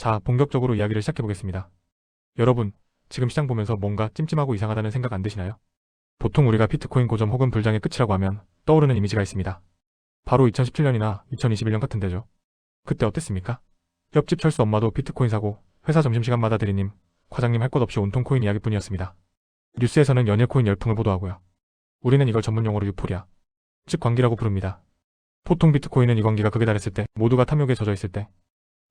자, 본격적으로 이야기를 시작해보겠습니다. 여러분, 지금 시장 보면서 뭔가 찜찜하고 이상하다는 생각 안 드시나요? 보통 우리가 비트코인 고점 혹은 불장의 끝이라고 하면 떠오르는 이미지가 있습니다. 바로 2017년이나 2021년 같은 데죠. 그때 어땠습니까? 옆집 철수 엄마도 비트코인 사고 회사 점심시간마다 대리님, 과장님 할 것 없이 온통 코인 이야기뿐이었습니다. 뉴스에서는 연일 코인 열풍을 보도하고요. 우리는 이걸 전문용어로 유포리아, 즉 광기라고 부릅니다. 보통 비트코인은 이 광기가 극에 달했을 때, 모두가 탐욕에 젖어 있을 때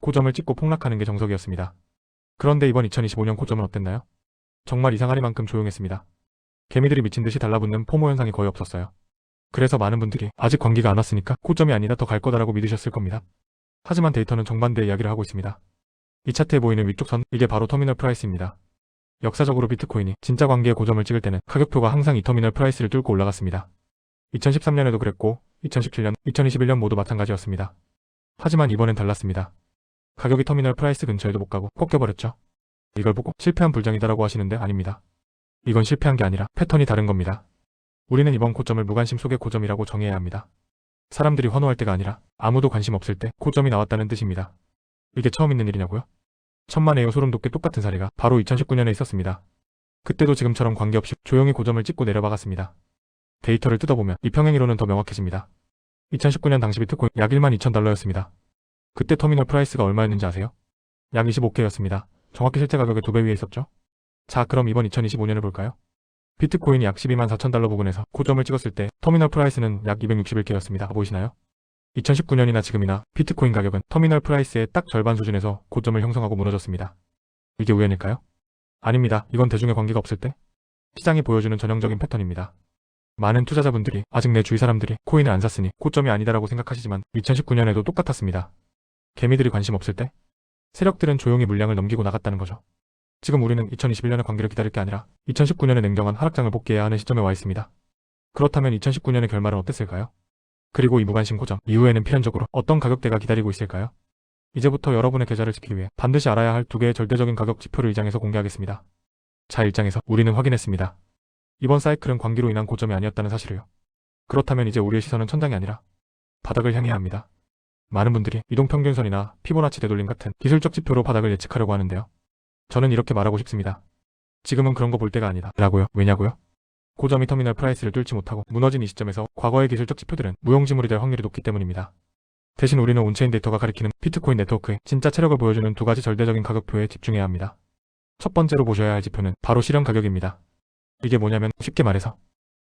고점을 찍고 폭락하는 게 정석이었습니다. 그런데 이번 2025년 고점은 어땠나요? 정말 이상하리만큼 조용했습니다. 개미들이 미친 듯이 달라붙는 포모 현상이 거의 없었어요. 그래서 많은 분들이 아직 광기가 안 왔으니까 고점이 아니다 더 갈 거다라고 믿으셨을 겁니다. 하지만 데이터는 정반대의 이야기를 하고 있습니다. 이 차트에 보이는 위쪽 선, 이게 바로 터미널 프라이스입니다. 역사적으로 비트코인이 진짜 광기의 고점을 찍을 때는 가격표가 항상 이 터미널 프라이스를 뚫고 올라갔습니다. 2013년에도 그랬고 2017년, 2021년 모두 마찬가지였습니다. 하지만 이번엔 달랐습니다. 가격이 터미널 프라이스 근처에도 못 가고 꺾여버렸죠. 이걸 보고 실패한 불장이다라고 하시는데 아닙니다. 이건 실패한 게 아니라 패턴이 다른 겁니다. 우리는 이번 고점을 무관심 속의 고점이라고 정의해야 합니다. 사람들이 환호할 때가 아니라 아무도 관심 없을 때 고점이 나왔다는 뜻입니다. 이게 처음 있는 일이냐고요? 천만에요. 소름 돋게 똑같은 사례가 바로 2019년에 있었습니다. 그때도 지금처럼 관계없이 조용히 고점을 찍고 내려박았습니다. 데이터를 뜯어보면 이 평행이론은 더 명확해집니다. 2019년 당시 비트코인 약 12,000달러였습니다. 그때 터미널 프라이스가 얼마였는지 아세요? 약 25K였습니다. 정확히 실제 가격의 2배 위에 있었죠? 자, 그럼 이번 2025년을 볼까요? 비트코인이 약 124,000달러 부근에서 고점을 찍었을 때 터미널 프라이스는 약 261K였습니다. 보이시나요? 2019년이나 지금이나 비트코인 가격은 터미널 프라이스의 딱 절반 수준에서 고점을 형성하고 무너졌습니다. 이게 우연일까요? 아닙니다. 이건 대중의 관계가 없을 때 시장이 보여주는 전형적인 패턴입니다. 많은 투자자분들이 아직 내 주위 사람들이 코인을 안 샀으니 고점이 아니다라고 생각하시지만 2019년에도 똑같았습니다. 개미들이 관심 없을 때 세력들은 조용히 물량을 넘기고 나갔다는 거죠. 지금 우리는 2021년의 관계를 기다릴 게 아니라 2019년의 냉정한 하락장을 복귀해야 하는 시점에 와 있습니다. 그렇다면 2019년의 결말은 어땠을까요? 그리고 이 무관심 고점 이후에는 필연적으로 어떤 가격대가 기다리고 있을까요? 이제부터 여러분의 계좌를 지키기 위해 반드시 알아야 할 2개의 절대적인 가격 지표를 1장에서 공개하겠습니다. 자, 1장에서 우리는 확인했습니다. 이번 사이클은 광기로 인한 고점이 아니었다는 사실을요. 그렇다면 이제 우리의 시선은 천장이 아니라 바닥을 향해야 합니다. 많은 분들이 이동평균선이나 피보나치 되돌림 같은 기술적 지표로 바닥을 예측하려고 하는데요. 저는 이렇게 말하고 싶습니다. 지금은 그런 거 볼 때가 아니다. 라고요. 왜냐고요? 고점이 터미널 프라이스를 뚫지 못하고 무너진 이 시점에서 과거의 기술적 지표들은 무용지물이 될 확률이 높기 때문입니다. 대신 우리는 온체인 데이터가 가리키는 비트코인 네트워크의 진짜 체력을 보여주는 2가지 절대적인 가격표에 집중해야 합니다. 첫 번째로 보셔야 할 지표는 바로 실현 가격입니다. 이게 뭐냐면 쉽게 말해서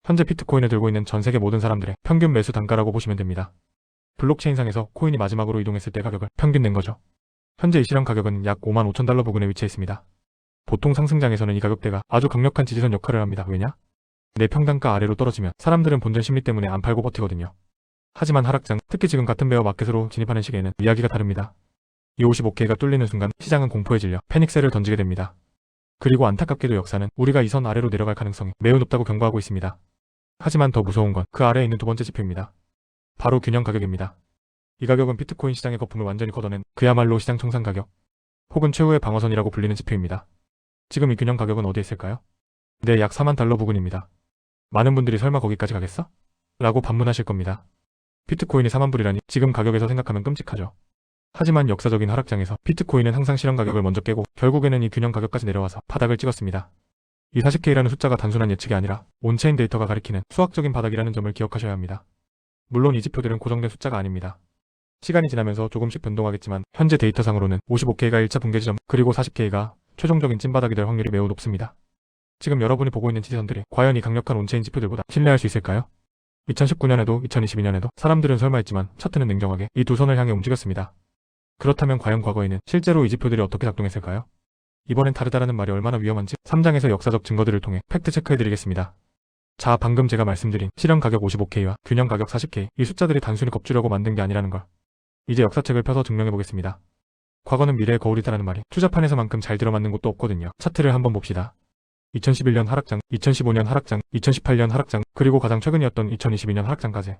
현재 비트코인을 들고 있는 전 세계 모든 사람들의 평균 매수 단가라고 보시면 됩니다. 블록체인상에서 코인이 마지막으로 이동했을 때 가격을 평균 낸 거죠. 현재 이 실현 가격은 약 55,000달러 부근에 위치해 있습니다. 보통 상승장에서는 이 가격대가 아주 강력한 지지선 역할을 합니다. 왜냐? 내 평단가 아래로 떨어지면 사람들은 본전 심리 때문에 안 팔고 버티거든요. 하지만 하락장, 특히 지금 같은 베어 마켓으로 진입하는 시기에는 이야기가 다릅니다. 이 55K가 뚫리는 순간 시장은 공포에 질려 패닉셀을 던지게 됩니다. 그리고 안타깝게도 역사는 우리가 이 선 아래로 내려갈 가능성이 매우 높다고 경고하고 있습니다. 하지만 더 무서운 건 그 아래에 있는 2번째 지표입니다. 바로 균형 가격입니다. 이 가격은 비트코인 시장의 거품을 완전히 걷어낸 그야말로 시장 청산 가격, 혹은 최후의 방어선이라고 불리는 지표입니다. 지금 이 균형 가격은 어디에 있을까요? 네, 약 4만 달러 부근입니다. 많은 분들이 설마 거기까지 가겠어? 라고 반문하실 겁니다. 비트코인이 4만 불이라니 지금 가격에서 생각하면 끔찍하죠. 하지만 역사적인 하락장에서 비트코인은 항상 실현 가격을 먼저 깨고 결국에는 이 균형 가격까지 내려와서 바닥을 찍었습니다. 이 40K라는 숫자가 단순한 예측이 아니라 온체인 데이터가 가리키는 수학적인 바닥이라는 점을 기억하셔야 합니다. 물론 이 지표들은 고정된 숫자가 아닙니다. 시간이 지나면서 조금씩 변동하겠지만 현재 데이터상으로는 55K가 1차 붕괴 지점, 그리고 40K가 최종적인 찐바닥이 될 확률이 매우 높습니다. 지금 여러분이 보고 있는 지지선들이 과연 이 강력한 온체인 지표들보다 신뢰할 수 있을까요? 2019년에도 2022년에도 사람들은 설마 했지만 차트는 냉정하게 이 2선을 향해 움직였습니다. 그렇다면 과연 과거에는 실제로 이 지표들이 어떻게 작동했을까요? 이번엔 다르다라는 말이 얼마나 위험한지 3장에서 역사적 증거들을 통해 팩트 체크해드리겠습니다. 자, 방금 제가 말씀드린 실현 가격 55K와 균형 가격 40K, 이 숫자들이 단순히 겁주려고 만든 게 아니라는 걸 이제 역사책을 펴서 증명해보겠습니다. 과거는 미래의 거울이다라는 말이 투자판에서만큼 잘 들어맞는 곳도 없거든요. 차트를 한번 봅시다. 2011년 하락장, 2015년 하락장, 2018년 하락장, 그리고 가장 최근이었던 2022년 하락장까지.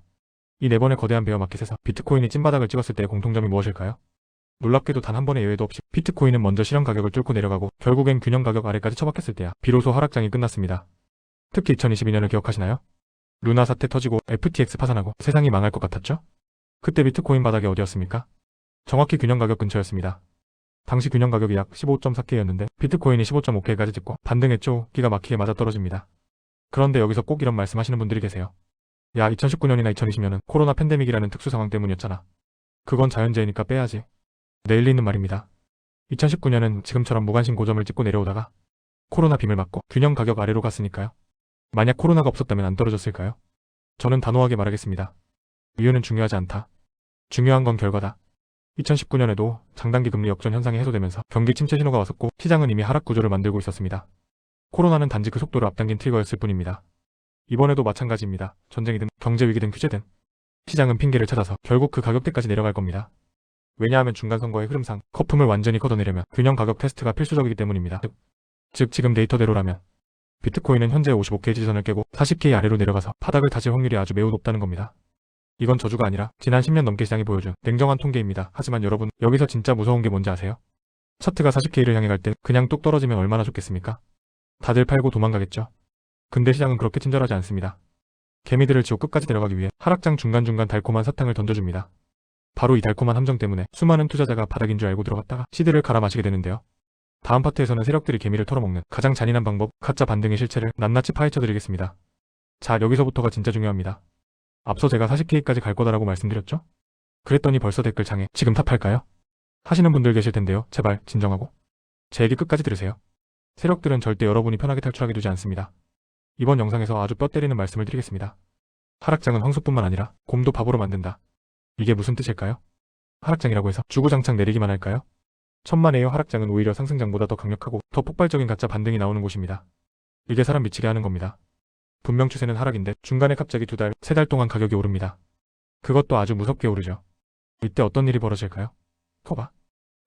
이 4번의 거대한 베어마켓에서 비트코인이 찐바닥을 찍었을 때의 공통점이 무엇일까요? 놀랍게도 단 한 번의 예외도 없이 비트코인은 먼저 실현 가격을 뚫고 내려가고 결국엔 균형 가격 아래까지 처박혔을 때야 비로소 하락장이 끝났습니다. 특히 2022년을 기억하시나요? 루나 사태 터지고 FTX 파산하고 세상이 망할 것 같았죠? 그때 비트코인 바닥이 어디였습니까? 정확히 균형 가격 근처였습니다. 당시 균형 가격이 약 15.4K였는데 비트코인이 15.5K까지 찍고 반등했죠. 기가 막히게 맞아떨어집니다. 그런데 여기서 꼭 이런 말씀하시는 분들이 계세요. 야, 2019년이나 2020년은 코로나 팬데믹이라는 특수 상황 때문이었잖아. 그건 자연재해니까 빼야지. 네, 일리 있는 말입니다. 2019년은 지금처럼 무관심 고점을 찍고 내려오다가 코로나 빔을 맞고 균형 가격 아래로 갔으니까요. 만약 코로나가 없었다면 안 떨어졌을까요? 저는 단호하게 말하겠습니다. 이유는 중요하지 않다. 중요한 건 결과다. 2019년에도 장단기 금리 역전 현상이 해소되면서 경기 침체 신호가 왔었고 시장은 이미 하락 구조를 만들고 있었습니다. 코로나는 단지 그 속도를 앞당긴 트리거였을 뿐입니다. 이번에도 마찬가지입니다. 전쟁이든 경제 위기든 규제든 시장은 핑계를 찾아서 결국 그 가격대까지 내려갈 겁니다. 왜냐하면 중간 선거의 흐름상 거품을 완전히 걷어내려면 균형 가격 테스트가 필수적이기 때문입니다. 즉 지금 데이터대로라면 비트코인은 현재 55K 지선을 깨고 40K 아래로 내려가서 바닥을 다질 확률이 아주 매우 높다는 겁니다. 이건 저주가 아니라 지난 10년 넘게 시장이 보여준 냉정한 통계입니다. 하지만 여러분, 여기서 진짜 무서운 게 뭔지 아세요? 차트가 40K를 향해 갈 때 그냥 뚝 떨어지면 얼마나 좋겠습니까? 다들 팔고 도망가겠죠? 근데 시장은 그렇게 친절하지 않습니다. 개미들을 지옥 끝까지 데려가기 위해 하락장 중간중간 달콤한 사탕을 던져줍니다. 바로 이 달콤한 함정 때문에 수많은 투자자가 바닥인 줄 알고 들어갔다가 시드를 갈아 마시게 되는데요. 다음 파트에서는 세력들이 개미를 털어먹는 가장 잔인한 방법, 가짜 반등의 실체를 낱낱이 파헤쳐드리겠습니다. 자, 여기서부터가 진짜 중요합니다. 앞서 제가 40K까지 갈 거다라고 말씀드렸죠? 그랬더니 벌써 댓글창에 지금 탑할까요? 하시는 분들 계실 텐데요. 제발 진정하고 제 얘기 끝까지 들으세요. 세력들은 절대 여러분이 편하게 탈출하게 두지 않습니다. 이번 영상에서 아주 뼈 때리는 말씀을 드리겠습니다. 하락장은 황소뿐만 아니라 곰도 바보로 만든다. 이게 무슨 뜻일까요? 하락장이라고 해서 주구장창 내리기만 할까요? 천만에요. 하락장은 오히려 상승장보다 더 강력하고 더 폭발적인 가짜 반등이 나오는 곳입니다. 이게 사람 미치게 하는 겁니다. 분명 추세는 하락인데 중간에 갑자기 2달, 3달 동안 가격이 오릅니다. 그것도 아주 무섭게 오르죠. 이때 어떤 일이 벌어질까요? 거봐.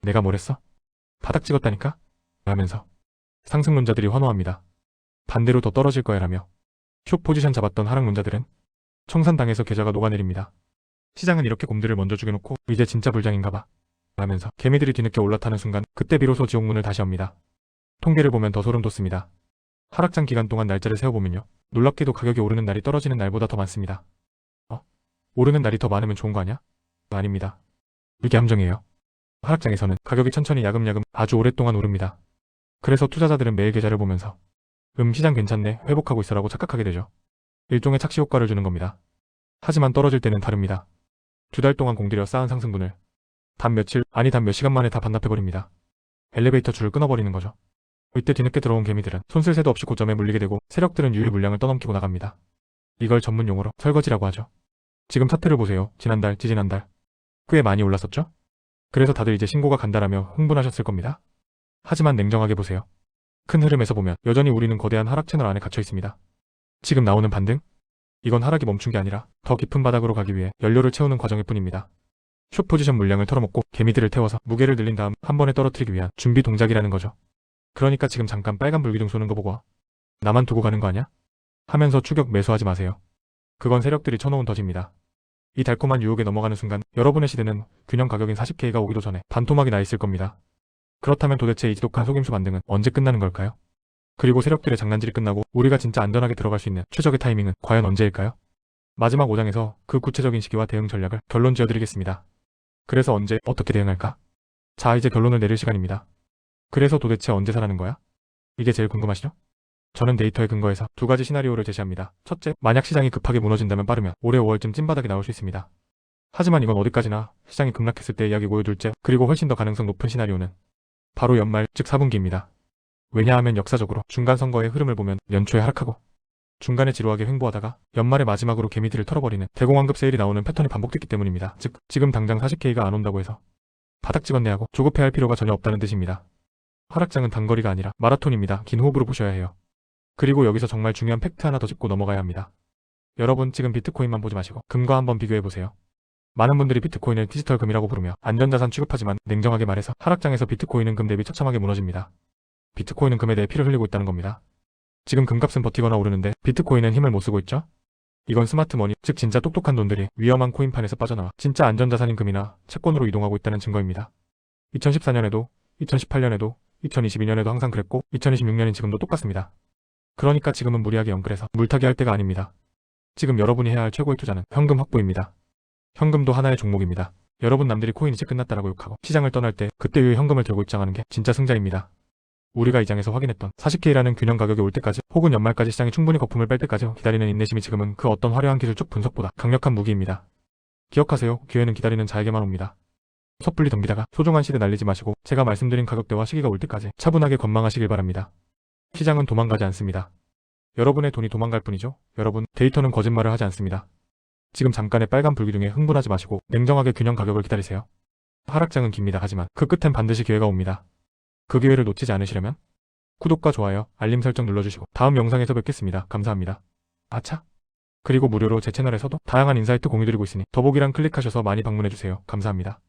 내가 뭘 했어? 바닥 찍었다니까? 라면서 상승론자들이 환호합니다. 반대로 더 떨어질 거야 라며 숏 포지션 잡았던 하락론자들은 청산당해서 계좌가 녹아내립니다. 시장은 이렇게 곰들을 먼저 죽여놓고 이제 진짜 불장인가봐 라면서 개미들이 뒤늦게 올라타는 순간 그때 비로소 지옥문을 다시 엽니다. 통계를 보면 더 소름 돋습니다. 하락장 기간 동안 날짜를 세어보면요. 놀랍게도 가격이 오르는 날이 떨어지는 날보다 더 많습니다. 오르는 날이 더 많으면 좋은 거 아니야? 아닙니다. 이게 함정이에요. 하락장에서는 가격이 천천히 야금야금 아주 오랫동안 오릅니다. 그래서 투자자들은 매일 계좌를 보면서 시장 괜찮네, 회복하고 있어라고 착각하게 되죠. 일종의 착시 효과를 주는 겁니다. 하지만 떨어질 때는 다릅니다. 2달 동안 공들여 쌓은 상승분을 단 며칠, 아니 단 몇 시간 만에 다 반납해버립니다. 엘리베이터 줄을 끊어버리는 거죠. 이때 뒤늦게 들어온 개미들은 손쓸 새도 없이 고점에 물리게 되고 세력들은 유일 물량을 떠넘기고 나갑니다. 이걸 전문 용어로 설거지라고 하죠. 지금 차트를 보세요. 지난달, 지지난달 꽤 많이 올랐었죠? 그래서 다들 이제 신고가 간다라며 흥분하셨을 겁니다. 하지만 냉정하게 보세요. 큰 흐름에서 보면 여전히 우리는 거대한 하락 채널 안에 갇혀 있습니다. 지금 나오는 반등? 이건 하락이 멈춘 게 아니라 더 깊은 바닥으로 가기 위해 연료를 채우는 과정일 뿐입니다. 숏 포지션 물량을 털어먹고 개미들을 태워서 무게를 늘린 다음 한 번에 떨어뜨리기 위한 준비 동작이라는 거죠. 그러니까 지금 잠깐 빨간 불기둥 쏘는 거 보고 나만 두고 가는 거 아냐? 하면서 추격 매수하지 마세요. 그건 세력들이 쳐놓은 덫입니다. 이 달콤한 유혹에 넘어가는 순간 여러분의 시대는 균형 가격인 40K가 오기도 전에 반토막이 나 있을 겁니다. 그렇다면 도대체 이 지독한 속임수 반등은 언제 끝나는 걸까요? 그리고 세력들의 장난질이 끝나고 우리가 진짜 안전하게 들어갈 수 있는 최적의 타이밍은 과연 언제일까요? 마지막 5장에서 그 구체적인 시기와 대응 전략을 결론 지어드리겠습니다. 그래서 언제, 어떻게 대응할까? 자, 이제 결론을 내릴 시간입니다. 그래서 도대체 언제 사라는 거야? 이게 제일 궁금하시죠? 저는 데이터에 근거해서 2가지 시나리오를 제시합니다. 첫째, 만약 시장이 급하게 무너진다면 빠르면 올해 5월쯤 찐바닥이 나올 수 있습니다. 하지만 이건 어디까지나 시장이 급락했을 때 이야기고요. 둘째, 그리고 훨씬 더 가능성 높은 시나리오는 바로 연말, 즉 4분기입니다. 왜냐하면 역사적으로 중간 선거의 흐름을 보면 연초에 하락하고 중간에 지루하게 횡보하다가 연말에 마지막으로 개미들을 털어버리는 대공황급 세일이 나오는 패턴이 반복됐기 때문입니다. 즉, 지금 당장 40K가 안 온다고 해서 바닥 찍었네 하고 조급해할 필요가 전혀 없다는 뜻입니다. 하락장은 단거리가 아니라 마라톤입니다. 긴 호흡으로 보셔야 해요. 그리고 여기서 정말 중요한 팩트 하나 더 짚고 넘어가야 합니다. 여러분, 지금 비트코인만 보지 마시고 금과 한번 비교해보세요. 많은 분들이 비트코인을 디지털 금이라고 부르며 안전자산 취급하지만 냉정하게 말해서 하락장에서 비트코인은 금 대비 처참하게 무너집니다. 비트코인은 금에 대해 피를 흘리고 있다는 겁니다. 지금 금값은 버티거나 오르는데 비트코인은 힘을 못 쓰고 있죠? 이건 스마트머니, 즉 진짜 똑똑한 돈들이 위험한 코인판에서 빠져나와 진짜 안전자산인 금이나 채권으로 이동하고 있다는 증거입니다. 2014년에도, 2018년에도, 2022년에도 항상 그랬고 2026년인 지금도 똑같습니다. 그러니까 지금은 무리하게 영끌해서 물타기 할 때가 아닙니다. 지금 여러분이 해야 할 최고의 투자는 현금 확보입니다. 현금도 하나의 종목입니다. 여러분 남들이 코인 이제 끝났다라고 욕하고 시장을 떠날 때 그때의 현금을 들고 입장하는 게 진짜 승자입니다. 우리가 이 장에서 확인했던 40K라는 균형 가격이 올 때까지 혹은 연말까지 시장이 충분히 거품을 뺄 때까지 기다리는 인내심이 지금은 그 어떤 화려한 기술적 분석보다 강력한 무기입니다. 기억하세요. 기회는 기다리는 자에게만 옵니다. 섣불리 덤비다가 소중한 시대 날리지 마시고 제가 말씀드린 가격대와 시기가 올 때까지 차분하게 관망하시길 바랍니다. 시장은 도망가지 않습니다. 여러분의 돈이 도망갈 뿐이죠. 여러분, 데이터는 거짓말을 하지 않습니다. 지금 잠깐의 빨간 불기둥에 흥분하지 마시고 냉정하게 균형 가격을 기다리세요. 하락장은 깁니다. 하지만 그 끝엔 반드시 기회가 옵니다. 그 기회를 놓치지 않으시려면 구독과 좋아요, 알림 설정 눌러주시고 다음 영상에서 뵙겠습니다. 감사합니다. 아차! 그리고 무료로 제 채널에서도 다양한 인사이트 공유드리고 있으니 더보기란 클릭하셔서 많이 방문해주세요. 감사합니다.